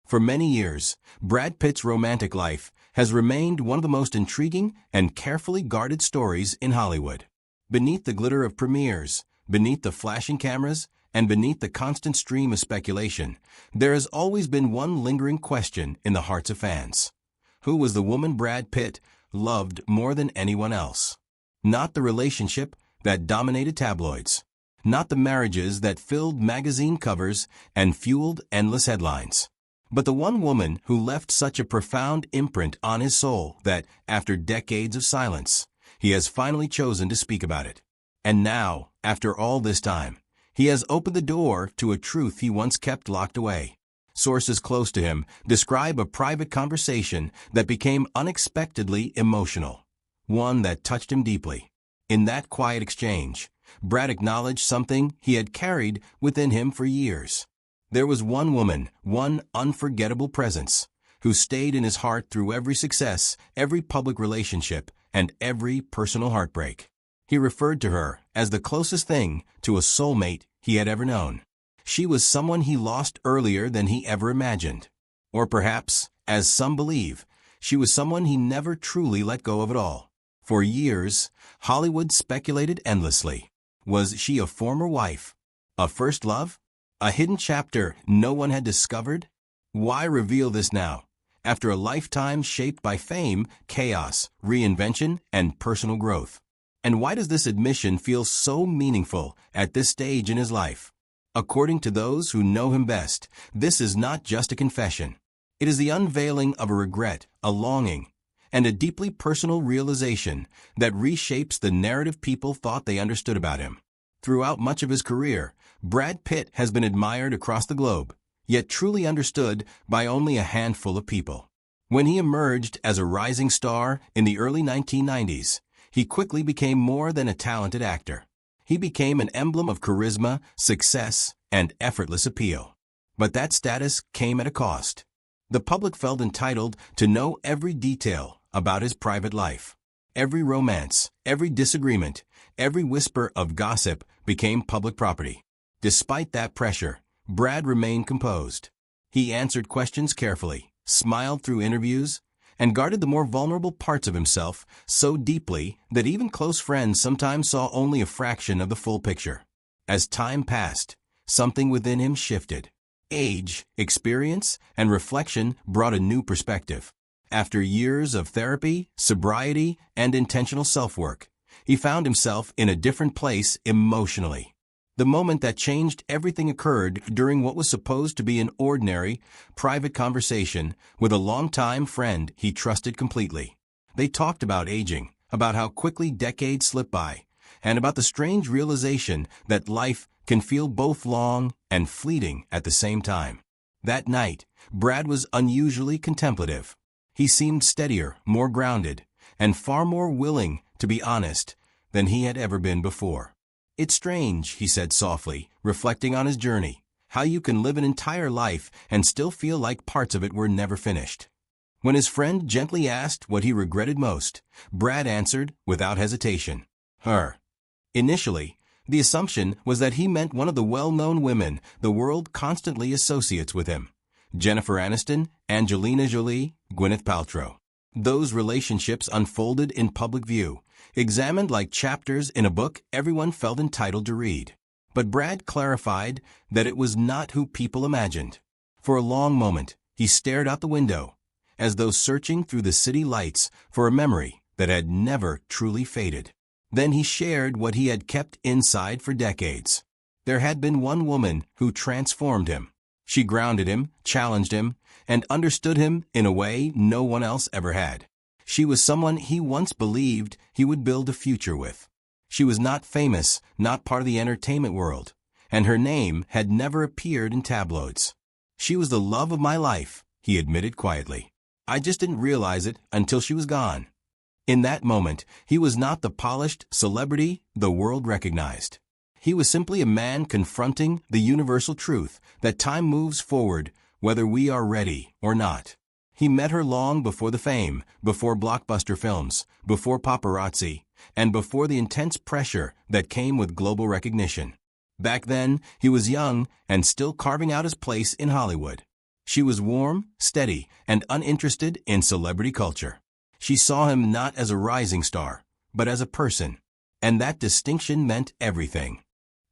For many years, Brad Pitt's romantic life has remained one of the most intriguing and carefully guarded stories in Hollywood. Beneath the glitter of premieres, beneath the flashing cameras, and beneath the constant stream of speculation, there has always been one lingering question in the hearts of fans. Who was the woman Brad Pitt loved more than anyone else? Not the relationship that dominated tabloids, not the marriages that filled magazine covers and fueled endless headlines, but the one woman who left such a profound imprint on his soul that, after decades of silence, he has finally chosen to speak about it. And now, after all this time, he has opened the door to a truth he once kept locked away. Sources close to him describe a private conversation that became unexpectedly emotional, one that touched him deeply. In that quiet exchange, Brad acknowledged something he had carried within him for years. There was one woman, one unforgettable presence, who stayed in his heart through every success, every public relationship, and every personal heartbreak. He referred to her as the closest thing to a soulmate he had ever known. She was someone he lost earlier than he ever imagined. Or perhaps, as some believe, she was someone he never truly let go of at all. For years, Hollywood speculated endlessly. Was she a former wife? A first love? A hidden chapter no one had discovered? Why reveal this now, after a lifetime shaped by fame, chaos, reinvention, and personal growth? And why does this admission feel so meaningful at this stage in his life? According to those who know him best, this is not just a confession. It is the unveiling of a regret, a longing, and a deeply personal realization that reshapes the narrative people thought they understood about him. Throughout much of his career, Brad Pitt has been admired across the globe, yet truly understood by only a handful of people. When he emerged as a rising star in the early 1990s, he quickly became more than a talented actor. He became an emblem of charisma, success, and effortless appeal. But that status came at a cost. The public felt entitled to know every detail about his private life. Every romance, every disagreement, every whisper of gossip became public property. Despite that pressure, Brad remained composed. He answered questions carefully, smiled through interviews, and guarded the more vulnerable parts of himself so deeply that even close friends sometimes saw only a fraction of the full picture. As time passed, something within him shifted. Age, experience, and reflection brought a new perspective. After years of therapy, sobriety, and intentional self-work, he found himself in a different place emotionally. The moment that changed everything occurred during what was supposed to be an ordinary, private conversation with a longtime friend he trusted completely. They talked about aging, about how quickly decades slip by, and about the strange realization that life can feel both long and fleeting at the same time. That night, Brad was unusually contemplative. He seemed steadier, more grounded, and far more willing to be honest than he had ever been before. "It's strange," he said softly, reflecting on his journey, "how you can live an entire life and still feel like parts of it were never finished." When his friend gently asked what he regretted most, Brad answered without hesitation, "Her." Initially, the assumption was that he meant one of the well-known women the world constantly associates with him: Jennifer Aniston, Angelina Jolie, Gwyneth Paltrow. Those relationships unfolded in public view, examined like chapters in a book everyone felt entitled to read. But Brad clarified that it was not who people imagined. For a long moment, he stared out the window, as though searching through the city lights for a memory that had never truly faded. Then he shared what he had kept inside for decades. There had been one woman who transformed him. She grounded him, challenged him, and understood him in a way no one else ever had. She was someone he once believed he would build a future with. She was not famous, not part of the entertainment world, and her name had never appeared in tabloids. "She was the love of my life," he admitted quietly. "I just didn't realize it until she was gone." In that moment, he was not the polished celebrity the world recognized. He was simply a man confronting the universal truth that time moves forward whether we are ready or not. He met her long before the fame, before blockbuster films, before paparazzi, and before the intense pressure that came with global recognition. Back then, he was young and still carving out his place in Hollywood. She was warm, steady, and uninterested in celebrity culture. She saw him not as a rising star, but as a person. And that distinction meant everything.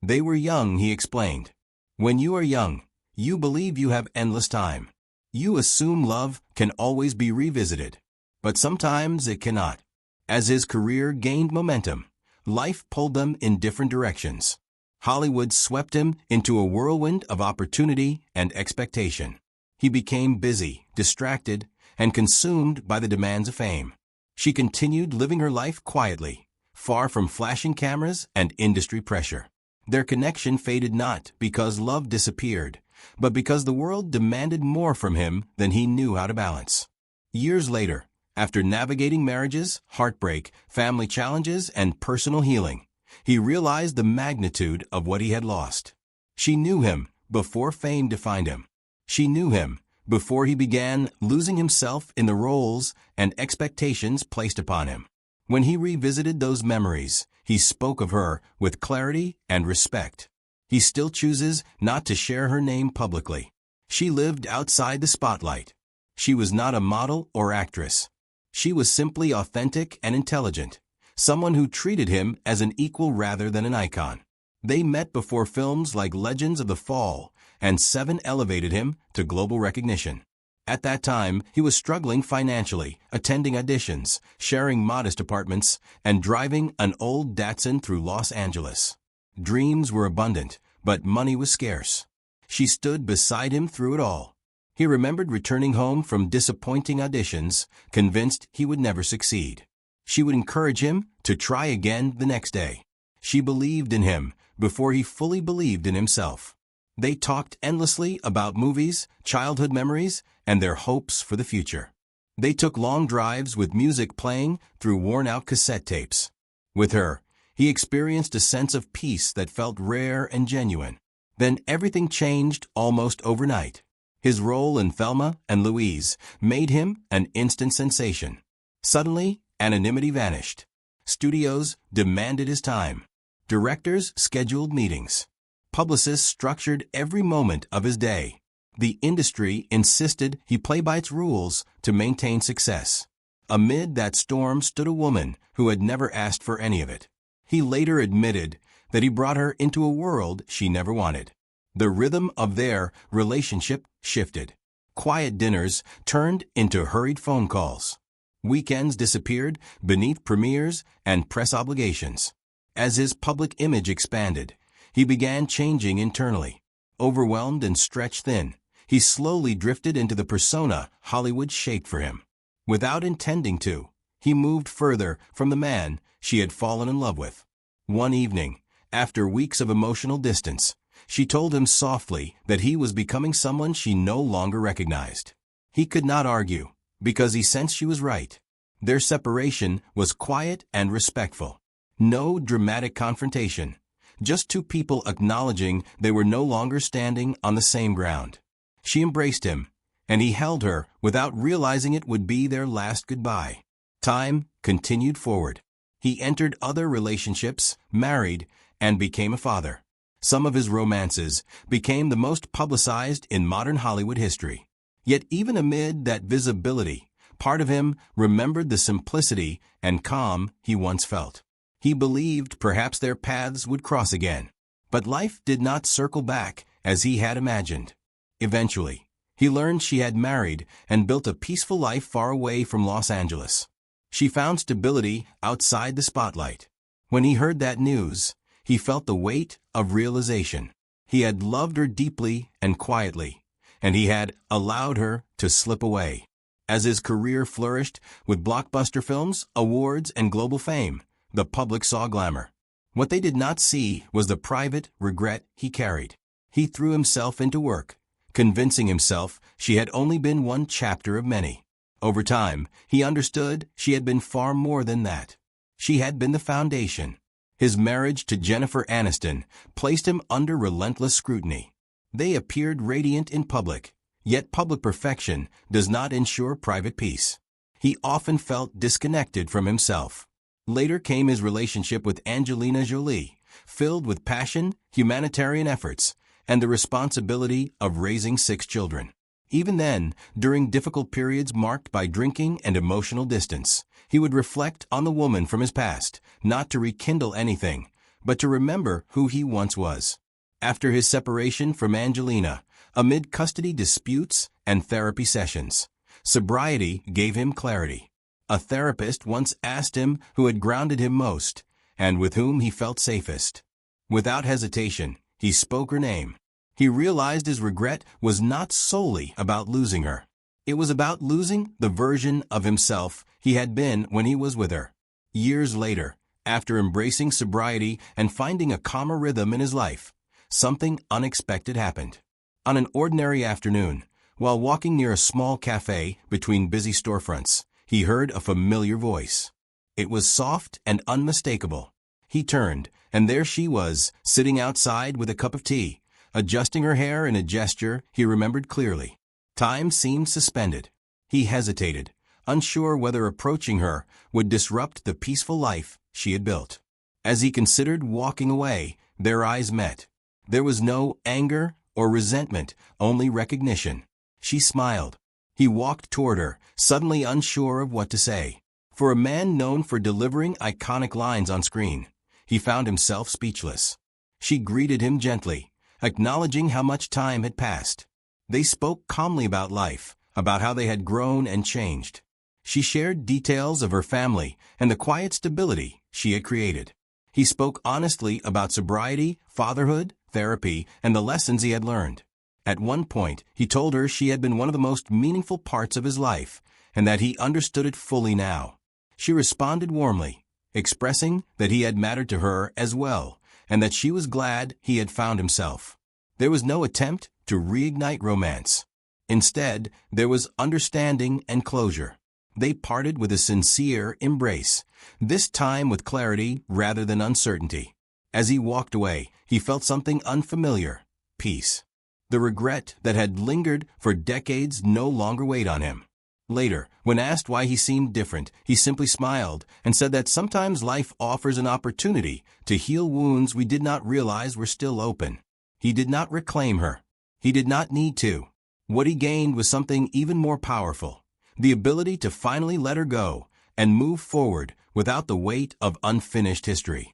They were young, he explained. When you are young, you believe you have endless time. You assume love can always be revisited. But sometimes it cannot. As his career gained momentum, life pulled them in different directions. Hollywood swept him into a whirlwind of opportunity and expectation. He became busy, distracted, and consumed by the demands of fame. She continued living her life quietly, far from flashing cameras and industry pressure. Their connection faded not because love disappeared, but because the world demanded more from him than he knew how to balance. Years later, after navigating marriages, heartbreak, family challenges, and personal healing, he realized the magnitude of what he had lost. She knew him before fame defined him. She knew him before he began losing himself in the roles and expectations placed upon him. When he revisited those memories, he spoke of her with clarity and respect. He still chooses not to share her name publicly. She lived outside the spotlight. She was not a model or actress. She was simply authentic and intelligent, someone who treated him as an equal rather than an icon. They met before films like Legends of the Fall and Seven elevated him to global recognition. At that time, he was struggling financially, attending auditions, sharing modest apartments, and driving an old Datsun through Los Angeles. Dreams were abundant, but money was scarce. She stood beside him through it all. He remembered returning home from disappointing auditions, convinced he would never succeed. She would encourage him to try again the next day. She believed in him before he fully believed in himself. They talked endlessly about movies, childhood memories, and their hopes for the future. They took long drives with music playing through worn-out cassette tapes. With her, he experienced a sense of peace that felt rare and genuine. Then everything changed almost overnight. His role in Thelma and Louise made him an instant sensation. Suddenly, anonymity vanished. Studios demanded his time. Directors scheduled meetings. Publicists structured every moment of his day. The industry insisted he play by its rules to maintain success. Amid that storm stood a woman who had never asked for any of it. He later admitted that he brought her into a world she never wanted. The rhythm of their relationship shifted. Quiet dinners turned into hurried phone calls. Weekends disappeared beneath premieres and press obligations. As his public image expanded, he began changing internally. Overwhelmed and stretched thin, he slowly drifted into the persona Hollywood shaped for him. Without intending to, he moved further from the man she had fallen in love with. One evening, after weeks of emotional distance, she told him softly that he was becoming someone she no longer recognized. He could not argue, because he sensed she was right. Their separation was quiet and respectful. No dramatic confrontation. Just two people acknowledging they were no longer standing on the same ground. She embraced him, and he held her without realizing it would be their last goodbye. Time continued forward. He entered other relationships, married, and became a father. Some of his romances became the most publicized in modern Hollywood history. Yet even amid that visibility, part of him remembered the simplicity and calm he once felt. He believed perhaps their paths would cross again. But life did not circle back as he had imagined. Eventually, he learned she had married and built a peaceful life far away from Los Angeles. She found stability outside the spotlight. When he heard that news, he felt the weight of realization. He had loved her deeply and quietly, and he had allowed her to slip away. As his career flourished with blockbuster films, awards, and global fame, the public saw glamour. What they did not see was the private regret he carried. He threw himself into work, convincing himself she had only been one chapter of many. Over time, he understood she had been far more than that. She had been the foundation. His marriage to Jennifer Aniston placed him under relentless scrutiny. They appeared radiant in public, yet public perfection does not ensure private peace. He often felt disconnected from himself. Later came his relationship with Angelina Jolie, filled with passion, humanitarian efforts, and the responsibility of raising 6 children. Even then, during difficult periods marked by drinking and emotional distance, he would reflect on the woman from his past, not to rekindle anything, but to remember who he once was. After his separation from Angelina, amid custody disputes and therapy sessions, sobriety gave him clarity. A therapist once asked him who had grounded him most, and with whom he felt safest. Without hesitation, he spoke her name. He realized his regret was not solely about losing her. It was about losing the version of himself he had been when he was with her. Years later, after embracing sobriety and finding a calmer rhythm in his life, something unexpected happened. On an ordinary afternoon, while walking near a small cafe between busy storefronts, he heard a familiar voice. It was soft and unmistakable. He turned, and there she was, sitting outside with a cup of tea, adjusting her hair in a gesture he remembered clearly. Time seemed suspended. He hesitated, unsure whether approaching her would disrupt the peaceful life she had built. As he considered walking away, their eyes met. There was no anger or resentment, only recognition. She smiled. He walked toward her, suddenly unsure of what to say. For a man known for delivering iconic lines on screen, he found himself speechless. She greeted him gently, acknowledging how much time had passed. They spoke calmly about life, about how they had grown and changed. She shared details of her family and the quiet stability she had created. He spoke honestly about sobriety, fatherhood, therapy, and the lessons he had learned. At one point, he told her she had been one of the most meaningful parts of his life, and that he understood it fully now. She responded warmly, expressing that he had mattered to her as well, and that she was glad he had found himself. There was no attempt to reignite romance. Instead, there was understanding and closure. They parted with a sincere embrace, this time with clarity rather than uncertainty. As he walked away, he felt something unfamiliar: peace. The regret that had lingered for decades no longer weighed on him. Later, when asked why he seemed different, he simply smiled and said that sometimes life offers an opportunity to heal wounds we did not realize were still open. He did not reclaim her. He did not need to. What he gained was something even more powerful: the ability to finally let her go and move forward without the weight of unfinished history.